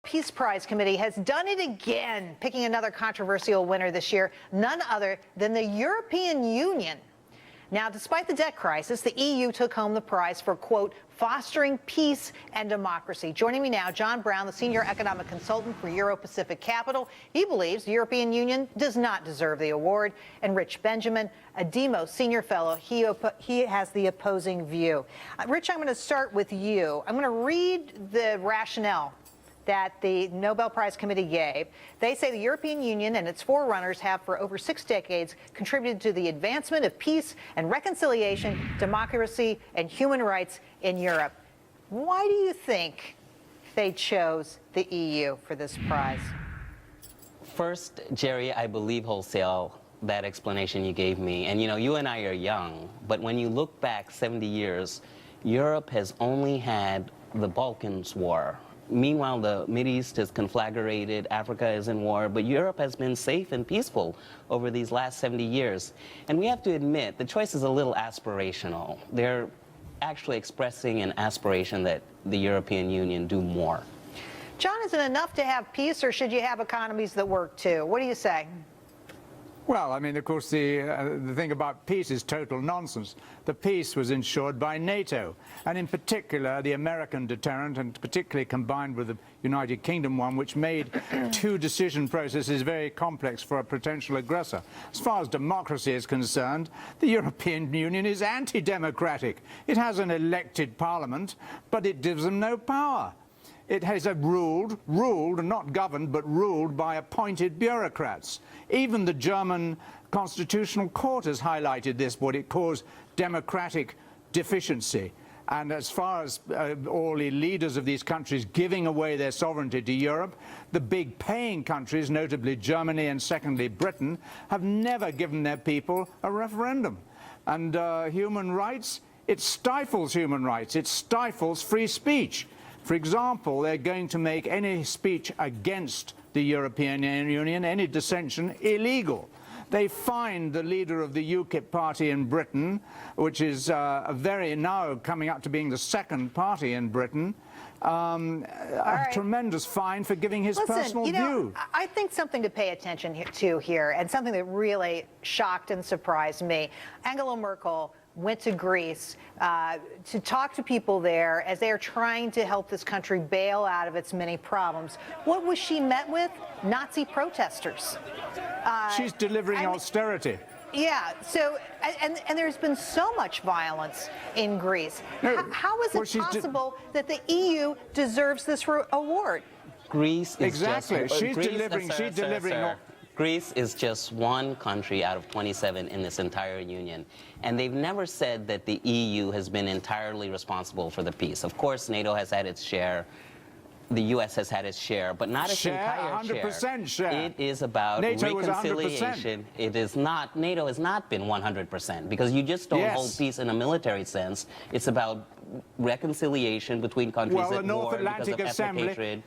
Peace Prize committee has done it again, picking another controversial winner this year, none other than the European Union. Now, despite the debt crisis, the EU took home the prize for, quote, fostering peace and democracy. Joining me now, John Brown, the senior economic consultant for Euro-Pacific Capital. He believes the European Union does not deserve the award. And Rich Benjamin, a Demos senior fellow, he has the opposing view. Rich, I'm going to start with you. I'm going to read the rationale that the Nobel Prize Committee gave. They say the European Union and its forerunners have for over 6 decades contributed to the advancement of peace and reconciliation, democracy, and human rights in Europe. Why do you think they chose the EU for this prize? First, Jerry, I believe wholesale that explanation you gave me. And you and I are young, but when you look back 70 years, Europe has only had the Balkans War. Meanwhile, the Mideast is conflagrated, Africa is in war, but Europe has been safe and peaceful over these last 70 years. And we have to admit, the choice is a little aspirational. They're actually expressing an aspiration that the European Union do more. John, is it enough to have peace, or should you have economies that work too? What do you say? Well, I mean, of course, the thing about peace is total nonsense. The peace was ensured by NATO, and in particular, the American deterrent, and particularly combined with the United Kingdom one, which made two decision processes very complex for a potential aggressor. As far as democracy is concerned, the European Union is anti-democratic. It has an elected parliament, but it gives them no power. It has ruled, not governed, but ruled by appointed bureaucrats. Even the German Constitutional Court has highlighted this, what it calls democratic deficiency. And as far as all the leaders of these countries giving away their sovereignty to Europe, the big paying countries, notably Germany and secondly Britain, have never given their people a referendum. And human rights, it stifles human rights, it stifles free speech. For example, they're going to make any speech against the European Union, any dissension, illegal. They fined the leader of the UKIP party in Britain, which is now coming up to being the second party in Britain, a tremendous fine for giving his personal view. I think something to pay attention to here, and something that really shocked and surprised me. Angela Merkel went to Greece to talk to people there as they are trying to help this country bail out of its many problems. What was she met with? Nazi protesters. She's delivering austerity. Yeah, so, and there's been so much violence in Greece. How is it possible that the EU deserves this award? Greece is exactly. She's delivering. Greece is just one country out of 27 in this entire union. And they've never said that the EU has been entirely responsible for the peace. Of course, NATO has had its share. The U.S. has had its share, but not its entire 100% share. It is about NATO reconciliation. It is not. NATO has not been 100%, because you just don't hold peace in a military sense. It's about reconciliation between countries at war because of ethnic hatred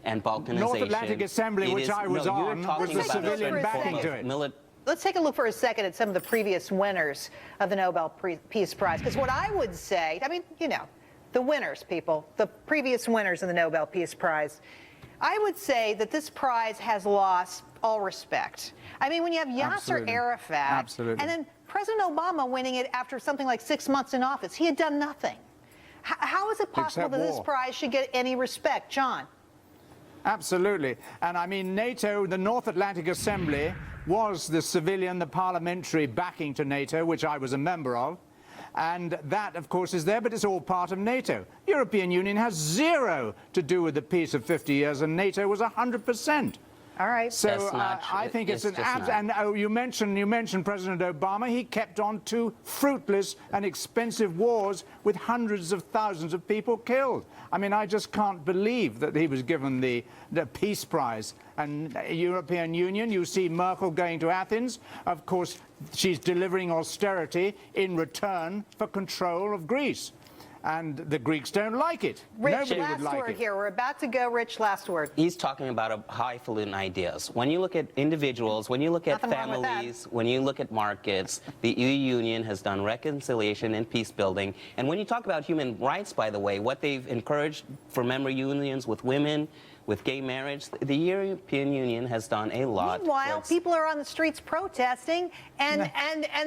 and balkanization. North Atlantic Assembly, which I was on, was the civilian backing to it. Let's take a look for a second at some of the previous winners of the Nobel Peace Prize. Because what I would say, I mean, the winners, people, the previous winners of the Nobel Peace Prize, I would say that this prize has lost all respect. I mean, when you have Yasser Arafat, and then President Obama winning it after something like 6 months in office, he had done nothing. How is it possible that this prize should get any respect? John? Absolutely. And I mean, NATO, the North Atlantic Assembly, was the civilian, the parliamentary backing to NATO, which I was a member of. And that, of course, is there, but it's all part of NATO. European Union has zero to do with the peace of 50 years, and NATO was 100%. All right. So I think it's an and you mentioned President Obama. He kept on 2 fruitless and expensive wars with hundreds of thousands of people killed. I mean, I just can't believe that he was given the Peace Prize. And European Union, you see Merkel going to Athens. Of course, she's delivering austerity in return for control of Greece. And the Greeks don't like it. Rich, last word here. We're about to go. Rich, last word. He's talking about highfalutin ideas. When you look at individuals, when you look at families, when you look at markets, the EU Union has done reconciliation and peace building. And when you talk about human rights, by the way, what they've encouraged for member unions with women, with gay marriage. The European Union has done a lot. Meanwhile, towards- people are on the streets protesting, and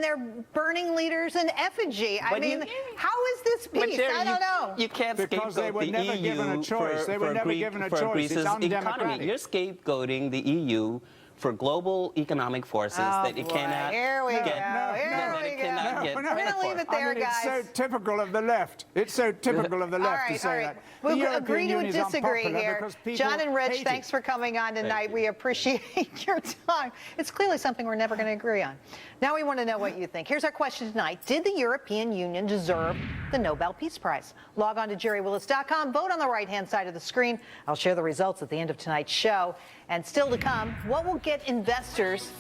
they're burning leaders in effigy. I But mean, you- how is this But peace? Jerry, I don't know. You can't Because they scapegoat were the never EU given a choice. They were for never given a for choice. It's Greece's economy. undemocratic. You're scapegoating the EU for global economic forces that it boy. cannot Here we get. go. that Here we it go. cannot get We're gonna credit leave for. it there, I mean, it's so guys. typical of the left. It's so typical of the left to say that. The We'll European agree to Union is disagree unpopular here. because people John and Rich, hate thanks it. for coming on tonight. you. We appreciate your time. It's clearly something we're never going to agree on. Now we want to know what you think. Here's our question tonight. Did the European Union deserve the Nobel Peace Prize? Log on to jerrywillis.com. Vote on the right-hand side of the screen. I'll share the results at the end of tonight's show. And still to come, what will get investors